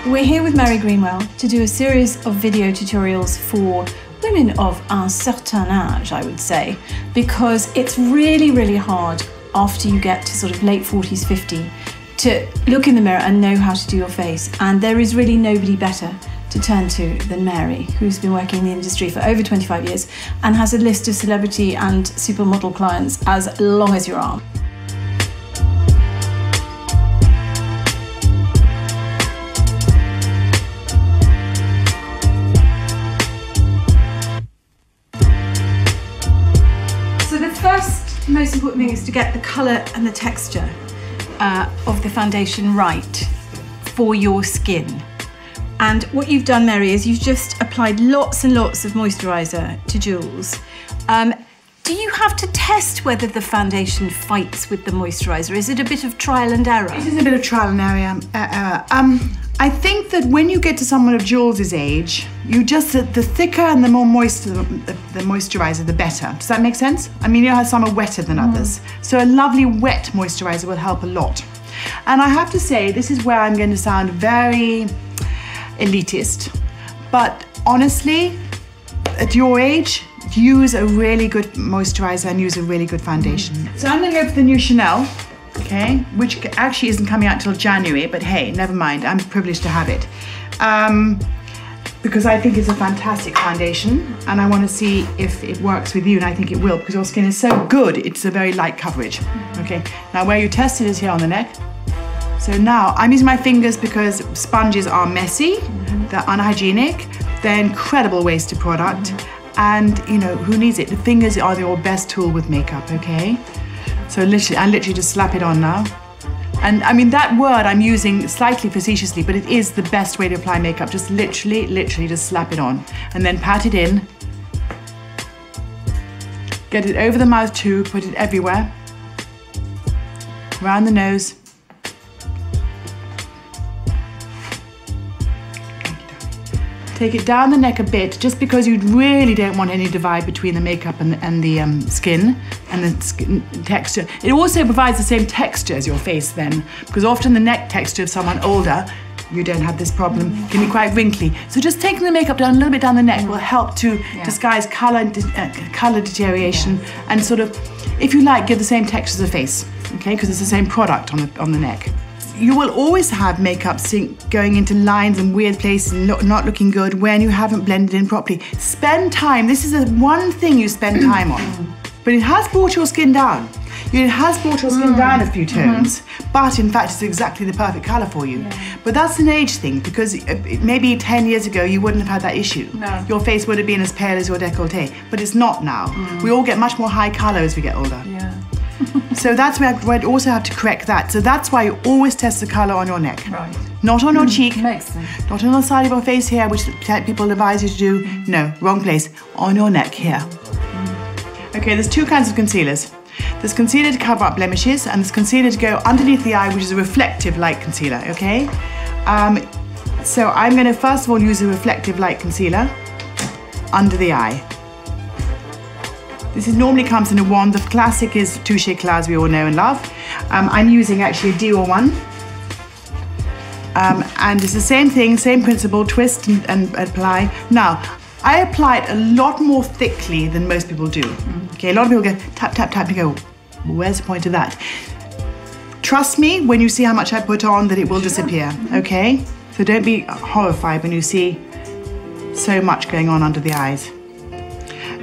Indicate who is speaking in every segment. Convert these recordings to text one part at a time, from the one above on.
Speaker 1: We're here with Mary Greenwell to do a series of video tutorials for women of un certain âge, I would say, because it's really, really hard after you get to sort of late 40s, 50, to look in the mirror and know how to do your face. And there is really nobody better to turn to than Mary, who's been working in the industry for over 25 years and has a list of celebrity and supermodel clients as long as your arm. So the first most important thing is to get the colour and the texture of the foundation right for your skin. And what you've done, Mary, is you've just applied lots and lots of moisturiser to Jules. Do you have to test whether the foundation fights with the moisturiser? Is it a bit of trial and error?
Speaker 2: It is a bit of trial and error. I think that when you get to someone of Jules's age, the thicker and the more moist the moisturiser, the better. Does that make sense? I mean, you know how some are wetter than others. So a lovely wet moisturiser will help a lot. And I have to say, this is where I'm going to sound very elitist, but honestly, at your age, use a really good moisturiser and use a really good foundation. So I'm going to go for the new Chanel, okay, which actually isn't coming out till January, but hey, never mind, I'm privileged to have it. Because I think it's a fantastic foundation and I want to see if it works with you, and I think it will because your skin is so good, it's a very light coverage. Okay, now where you test it is here on the neck. So now I'm using my fingers because sponges are messy, they're unhygienic, they're incredible wasted product, and you know, who needs it? The fingers are your best tool with makeup, okay? So I literally just slap it on now. And I mean, that word I'm using slightly facetiously, but it is the best way to apply makeup. Just literally just slap it on and then pat it in. Get it over the mouth too, put it everywhere. Around the nose. Take it down the neck a bit, just because you really don't want any divide between the makeup and the skin and the skin texture. It also provides the same texture as your face then, because often the neck texture of someone older, you don't have this problem, can be quite wrinkly. So just taking the makeup down a little bit down the neck will help to disguise colour deterioration and sort of, if you like, give the same texture as a face, okay? Because it's the same product on the neck. You will always have makeup going into lines and weird places and not looking good when you haven't blended in properly. Spend time, this is the one thing you spend time on. But it has brought your skin down. It has brought your skin down a few tones, but in fact it's exactly the perfect colour for you. But that's an age thing, because maybe 10 years ago you wouldn't have had that issue. No. Your face would have been as pale as your décolleté, but it's not now. We all get much more high colour as we get older. Yeah. So that's where I also have to correct that. So that's why you always test the colour on your neck. Right. Not on your cheek. Makes sense. Not on the side of your face here, which people advise you to do. No, wrong place. On your neck here. Okay, there's two kinds of concealers. There's concealer to cover up blemishes, and there's concealer to go underneath the eye, which is a reflective light concealer, okay? So I'm going to first of all use a reflective light concealer under the eye. This normally comes in a wand. The classic is Touche Éclat, we all know and love. I'm using actually a Dior one. And it's the same thing, same principle, twist and apply. Now, I apply it a lot more thickly than most people do. Okay, a lot of people go tap, tap, tap, and go, where's the point of that? Trust me, when you see how much I put on, that it will disappear, okay? So don't be horrified when you see so much going on under the eyes.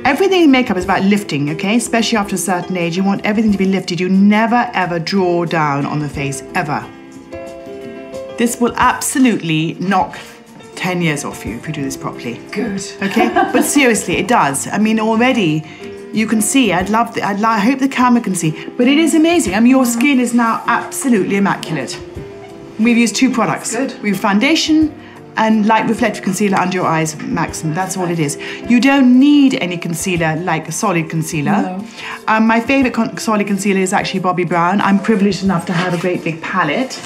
Speaker 2: Everything in makeup is about lifting, okay? Especially after a certain age, you want everything to be lifted. You never, ever draw down on the face, ever. This will absolutely knock 10 years off you if you do this properly. Good. Okay, but seriously, it does. I mean, already you can see, I hope the camera can see, but it is amazing. I mean, your skin is now absolutely immaculate. We've used two products. Good. We have foundation and light reflective concealer under your eyes, maximum. That's all it is. You don't need any concealer like a solid concealer. No. My favourite solid concealer is actually Bobbi Brown. I'm privileged enough to have a great big palette.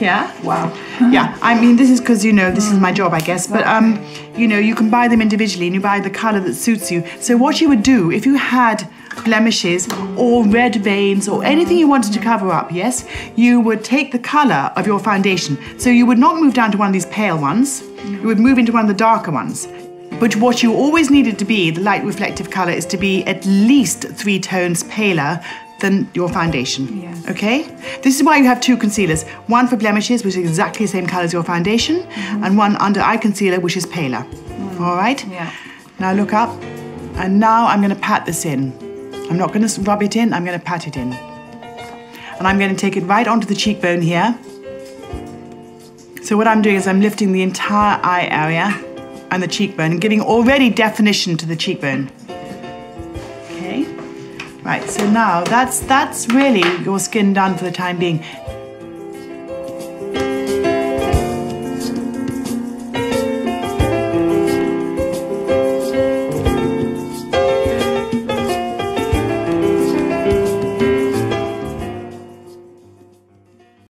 Speaker 2: Yeah. Wow. Yeah, I mean, this is because, you know, this is my job, I guess. But, you know, you can buy them individually and you buy the colour that suits you. So what you would do, if you had blemishes or red veins or anything you wanted to cover up, yes, you would take the color of your foundation. So you would not move down to one of these pale ones, you would move into one of the darker ones. But what you always needed to be, the light reflective color, is to be at least 3 tones paler than your foundation,
Speaker 1: yes.
Speaker 2: Okay? This is why you have 2 concealers. One for blemishes, which is exactly the same color as your foundation, and one under eye concealer, which is paler. All right?
Speaker 1: Yeah.
Speaker 2: Now look up, and now I'm gonna pat this in. I'm not gonna rub it in, I'm gonna pat it in. And I'm gonna take it right onto the cheekbone here. So what I'm doing is I'm lifting the entire eye area and the cheekbone and giving already definition to the cheekbone. Okay, right, so now that's really your skin done for the time being.